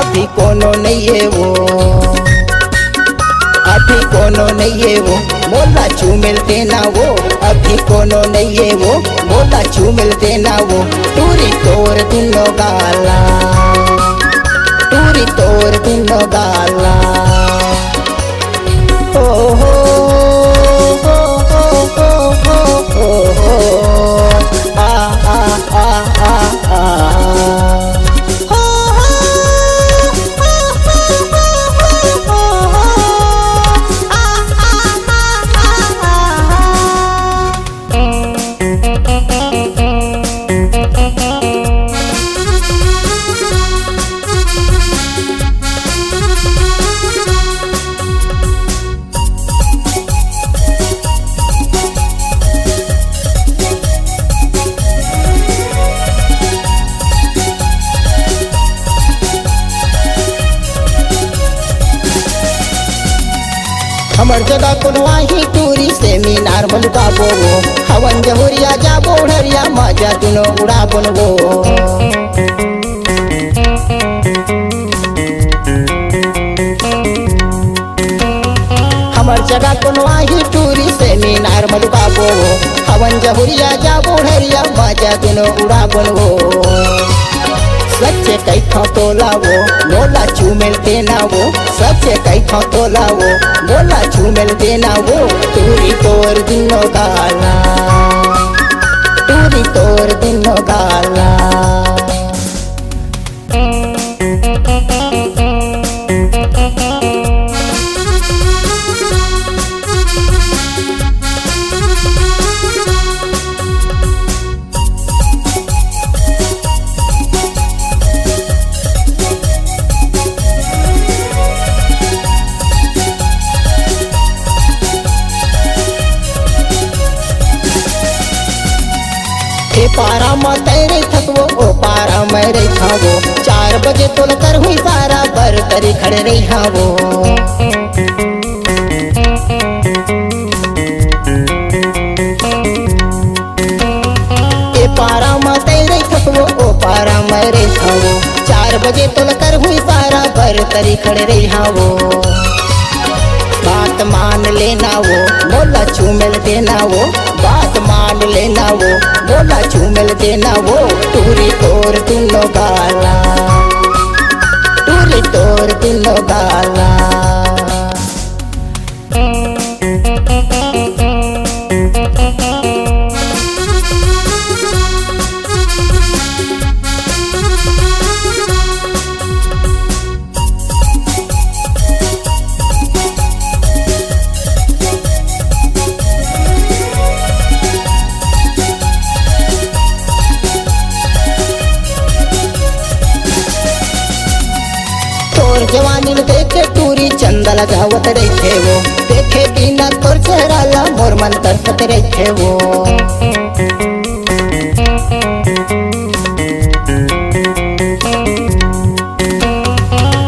अभी कोनो नहीं है वो, अभी कोनो नहीं है वो, मोला चू मिलते ना वो, अभी कोनो नहीं है वो, मोला चू मिलते ना वो। टूरी तोर दिनो गाला, टूरी तोर दिनो गाला। ओ हो हो हो हो हो हो आ आ आ आ आ हमर जगह कोनवा ही टूरी से मीनार मलुकाबो वो, हवन जहुरिया जाबो ढरिया मजा दुनो उड़ा बनबो। हमर जगह कोनवा ही टूरी से मीनार मलुकाबो वो, हवन जहुरिया जाबो ढरिया मजा दुनो उड़ा बनबो। सच्चे कई खा तोला वो, मोला चू मिलते ना वो, सच्चे कई खा तोला वो, मोला चू मिलते ना वो। टूरी तोर दिनो गाला, टूरी तोर दिनो गाला। ए पारा में तेरे थकवो, ओ पारा में रही खावो, 4 बजे तोल कर हुई पारा बर करी खड़े रही हावो। ए पारा में तेरे थकवो, ओ पारा में रही खावो, 4 बजे तोल कर हुई पारा बर करी खड़े रही हावो। बात मान लेना वो, मोला चू मिल देना वो, बात मान लेना वो, मोला चू मिल देना वो। टूरी तोर दिनो गाला, टूरी तोर दिनो गाला। जवानी में देखे टूरी चंदा लगावत रखे वो, देखे बिना तोर चेहरा ला मोर मन तरसत रखे वो।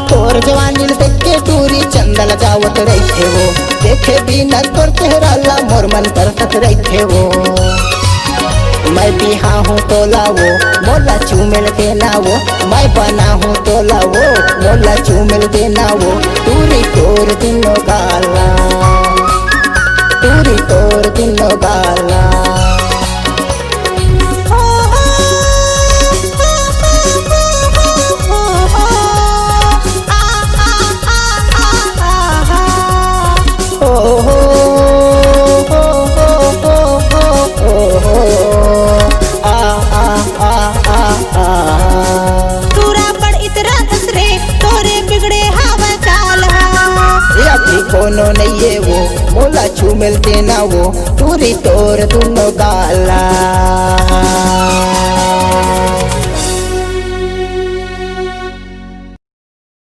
तोर जवानी में देखे टूरी चंदा लगावत रखे वो, देखे बिना तोर चेहरा ला मोर मन तरसत रखे वो। मैं बिहा हूँ तो लावो, मोला चू मिल देना वो, मैं बना हूँ तो लावो, मोला चू मिल देना वो। टूरी तोर दिनो गाला, टूरी तोर दिनो गाला। कोनो नहीं है वो, मोला चू मिलते ना वो। टूरी तोर दुनो गाला।